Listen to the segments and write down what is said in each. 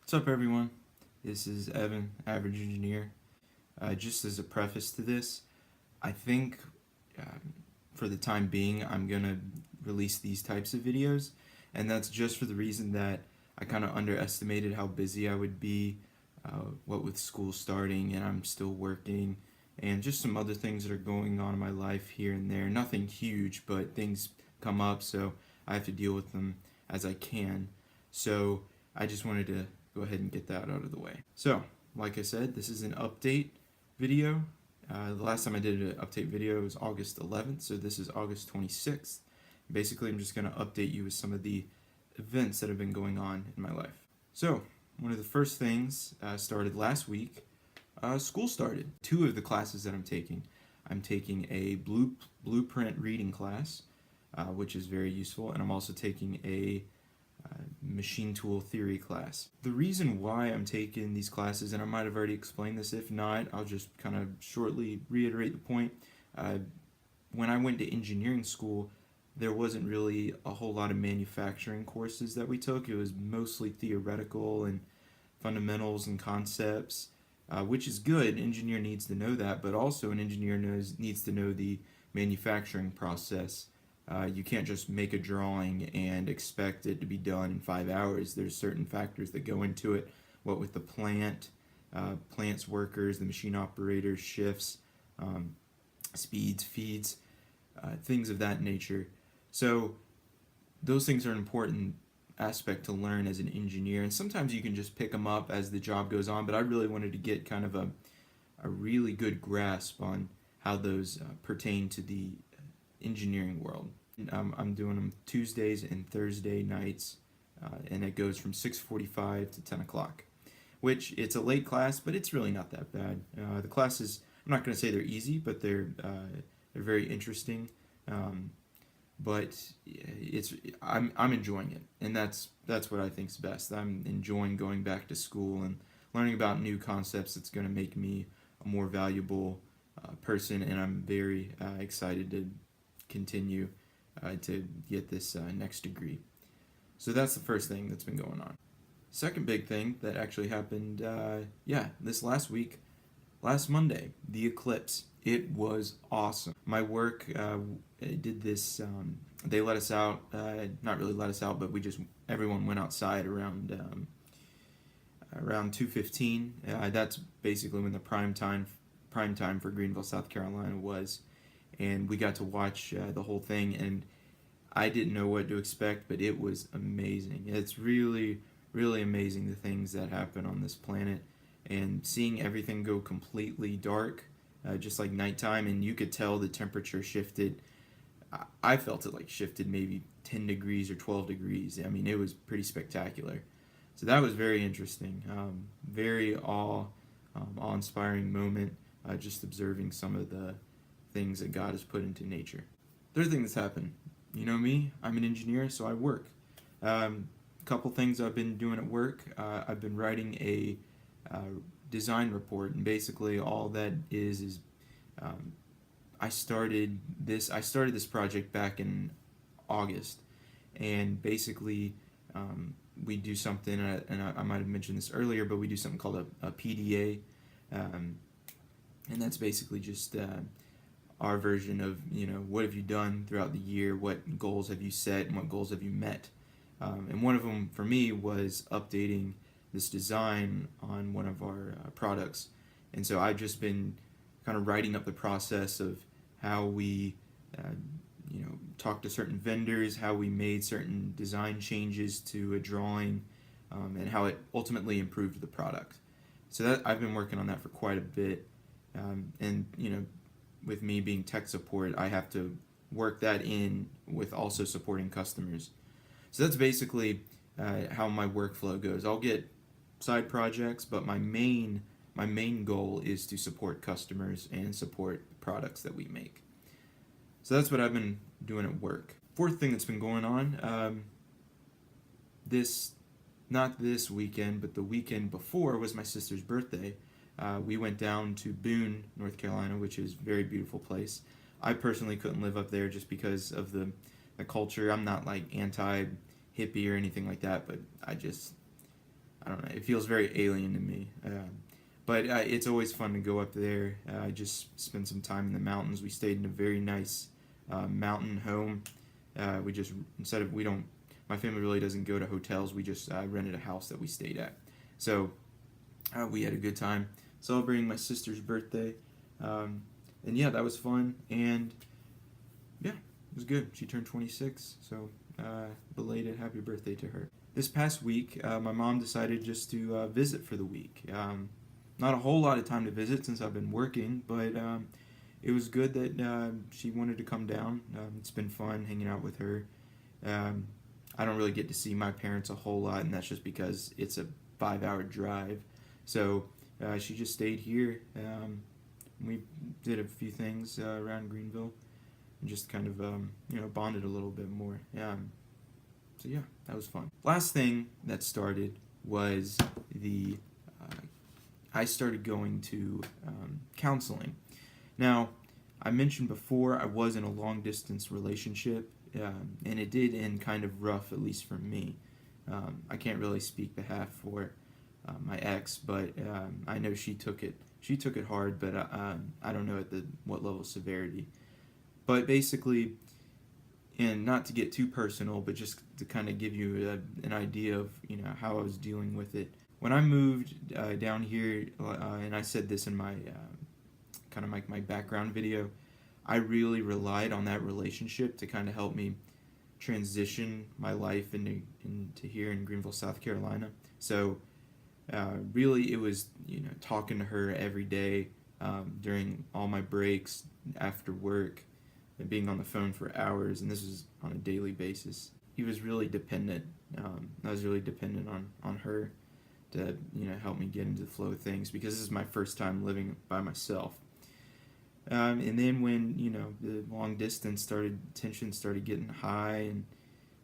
What's up, everyone? This is Evan, Average Engineer. Just as a preface to this, I think for the time being, I'm going to release these types of videos, and that's just for the reason that I kind of underestimated how busy I would be, what with school starting, and I'm still working, and just some other things that are going on in my life here and there. Nothing huge, but things come up, so I have to deal with them as I can. So I just wanted to go ahead and get that out of the way. So, like I said, this is an update video. The last time I did an update video was August 11th, so this is August 26th. Basically, I'm just going to update you with some of the events that have been going on in my life. So, one of the first things started last week. School started. Two of the classes that I'm taking a blueprint reading class, which is very useful, and I'm also taking a machine tool theory class. The reason why I'm taking these classes, and I might have already explained this, if not, I'll just kind of shortly reiterate the point. When I went to engineering school, there wasn't really a whole lot of manufacturing courses that we took. It was mostly theoretical and fundamentals and concepts, which is good. An engineer needs to know that, but also an engineer needs to know the manufacturing process. You can't just make a drawing and expect it to be done in 5 hours. There's certain factors that go into it, what with the plant's workers, the machine operators, shifts, speeds, feeds, things of that nature. So those things are an important aspect to learn as an engineer, and sometimes you can just pick them up as the job goes on, but I really wanted to get kind of a really good grasp on how those pertain to the engineering world. I'm doing them Tuesdays and Thursday nights, and it goes from 6:45 to 10 o'clock, which it's a late class, but it's really not that bad. The classes, I'm not going to say they're easy, but they're very interesting. But I'm enjoying it, and that's what I think's best. I'm enjoying going back to school and learning about new concepts that's going to make me a more valuable person, and I'm very excited to continue to get this next degree. So that's the first thing that's been going on. Second big thing that actually happened, this last week, last Monday, the Eclipse. It was awesome. My work did this. They let us out. Not really let us out, but everyone went outside around 2:15. That's basically when the prime time for Greenville, South Carolina was, and we got to watch the whole thing, and I didn't know what to expect, but it was amazing. It's really, really amazing the things that happen on this planet, and seeing everything go completely dark, just like nighttime, and you could tell the temperature shifted. I felt it like shifted maybe 10 degrees or 12 degrees. I mean, it was pretty spectacular. So that was very interesting, very awe-inspiring moment, just observing some of the things that God has put into nature. Third thing that's happened, you know me, I'm an engineer, so I work. Couple things I've been doing at work. I've been writing a design report, and basically all that is I started this project back in August, and basically we do something, and I might have mentioned this earlier, but we do something called a PDA, and that's basically just our version of, what have you done throughout the year, what goals have you set, and what goals have you met. And one of them for me was updating this design on one of our products. And so I've just been kind of writing up the process of how we talked to certain vendors, how we made certain design changes to a drawing, and how it ultimately improved the product. So that I've been working on that for quite a bit. And with me being tech support, I have to work that in with also supporting customers. So that's basically how my workflow goes. I'll get side projects, but my main goal is to support customers and support the products that we make. So that's what I've been doing at work. Fourth thing that's been going on, not this weekend, but the weekend before was my sister's birthday. We went down to Boone, North Carolina, which is a very beautiful place. I personally couldn't live up there just because of the culture. I'm not like anti-hippie or anything like that, but I don't know, it feels very alien to me. But it's always fun to go up there. I just spent some time in the mountains. We stayed in a very nice mountain home. We just, we don't, my family really doesn't go to hotels. We just rented a house that we stayed at. So we had a good time celebrating my sister's birthday. And yeah, that was fun. And yeah, it was good. She turned 26. So belated happy birthday to her. This past week, my mom decided just to visit for the week. Not a whole lot of time to visit since I've been working, but it was good that she wanted to come down. It's been fun hanging out with her. I don't really get to see my parents a whole lot, and that's just because it's a 5-hour drive. So she just stayed here. We did a few things around Greenville and just kind of bonded a little bit more. So yeah, that was fun. Last thing that started was I started going to counseling. Now, I mentioned before I was in a long distance relationship, and it did end kind of rough, at least for me. I can't really speak behalf for my ex, but I know she took it hard, but I don't know at what level of severity. But basically, and not to get too personal, but just to kind of give you an idea of how I was dealing with it. When I moved down here, and I said this in my kind of my background video, I really relied on that relationship to kind of help me transition my life into here in Greenville, South Carolina. So really, it was talking to her every day during all my breaks after work, and being on the phone for hours, and this was on a daily basis. He was really dependent. I was really dependent on her to help me get into the flow of things, because this is my first time living by myself. And then when the long distance tension started getting high,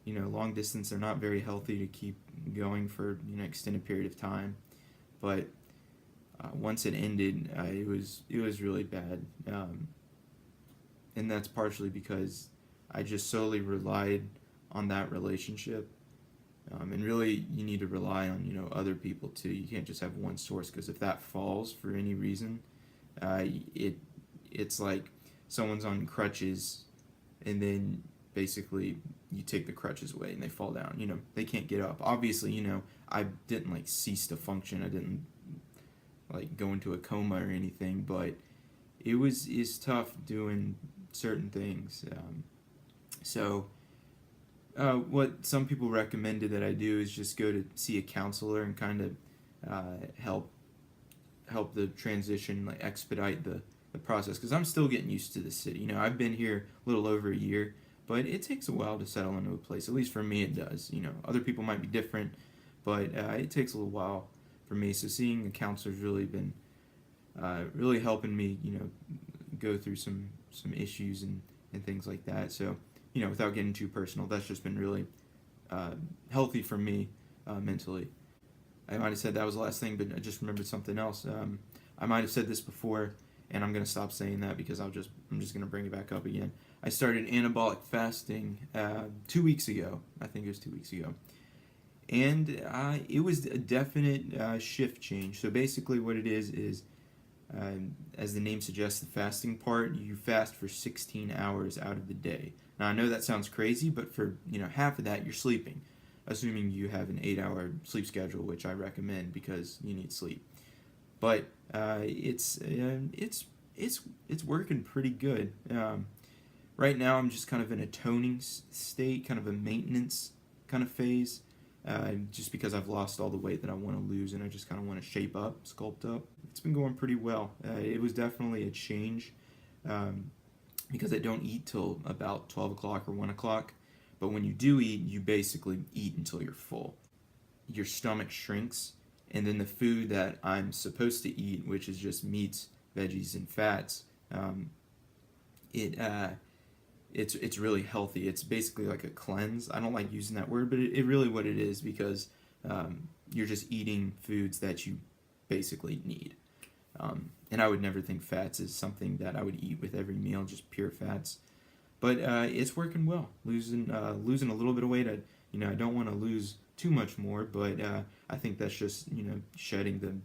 and long distance are not very healthy to keep going for extended period of time. But once it ended, it was really bad, and that's partially because I just solely relied on that relationship. And really, you need to rely on other people too. You can't just have one source, because if that falls for any reason, it's like someone's on crutches, and then basically you take the crutches away and they fall down. They can't get up. Obviously, I didn't cease to function. I didn't go into a coma or anything, but it's tough doing certain things. So what some people recommended that I do is just go to see a counselor and kind of help the transition, expedite the process, because I'm still getting used to the city. I've been here a little over a year, but it takes a while to settle into a place. At least for me, it does. Other people might be different, but it takes a little while for me. So seeing a counselor's really been really helping me, go through some issues and things like that. So without getting too personal, that's just been really healthy for me mentally. I might have said that was the last thing, but I just remembered something else. I might have said this before, and I'm going to stop saying that because I'm just going to bring it back up again. I started anabolic fasting 2 weeks ago. I think it was 2 weeks ago. And it was a definite shift change. So basically what it is as the name suggests, the fasting part, you fast for 16 hours out of the day. Now I know that sounds crazy, but for half of that you're sleeping, assuming you have an 8-hour sleep schedule, which I recommend because you need sleep. But it's working pretty good. Right now I'm just kind of in a toning state, kind of a maintenance kind of phase, just because I've lost all the weight that I want to lose, and I just kind of want to shape up, sculpt up. It's been going pretty well. It was definitely a change, because I don't eat till about 12 o'clock or 1 o'clock, but when you do eat, you basically eat until you're full. Your stomach shrinks, and then the food that I'm supposed to eat, which is just meats, veggies, and fats, it's really healthy. It's basically like a cleanse. I don't like using that word, but it really what it is, because you're just eating foods that you basically need. And I would never think fats is something that I would eat with every meal, just pure fats. But it's working well. Losing a little bit of weight. I don't want to lose too much more, but I think that's just, shedding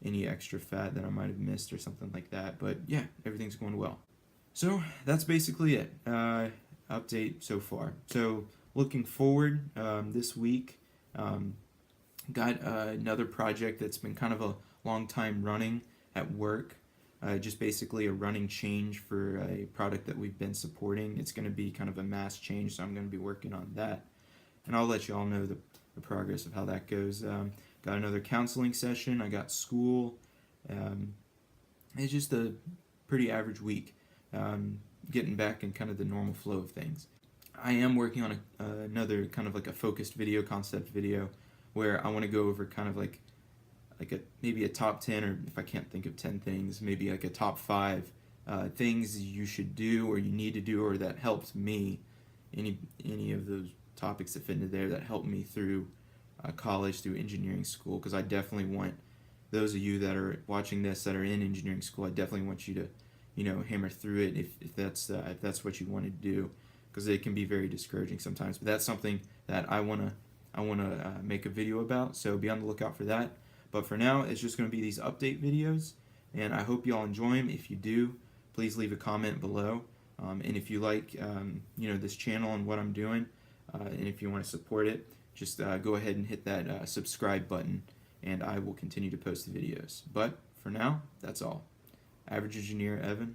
any extra fat that I might have missed or something like that. But yeah, everything's going well. So that's basically it. Update so far. So looking forward, this week, um, got another project that's been kind of a long time running at work. Just basically a running change for a product that we've been supporting. It's going to be kind of a mass change, so I'm going to be working on that. And I'll let you all know the progress of how that goes. Got another counseling session. I got school. Um, it's just a pretty average week. Getting back in kind of the normal flow of things. I am working on another kind of like a focused video, concept video, where I want to go over kind of like maybe a top 10, or if I can't think of 10 things, maybe like a top 5 things you should do or you need to do, or that helped me, any of those topics that fit into there that helped me through college, through engineering school, because I definitely want those of you that are watching this that are in engineering school, I definitely want you to hammer through it if that's what you want to do, because it can be very discouraging sometimes. But that's something that I wanna make a video about, so be on the lookout for that. But for now, it's just going to be these update videos, and I hope you all enjoy them. If you do, please leave a comment below. And if you like this channel and what I'm doing, and if you want to support it, just go ahead and hit that subscribe button, and I will continue to post the videos. But for now, that's all. Average Engineer Evan,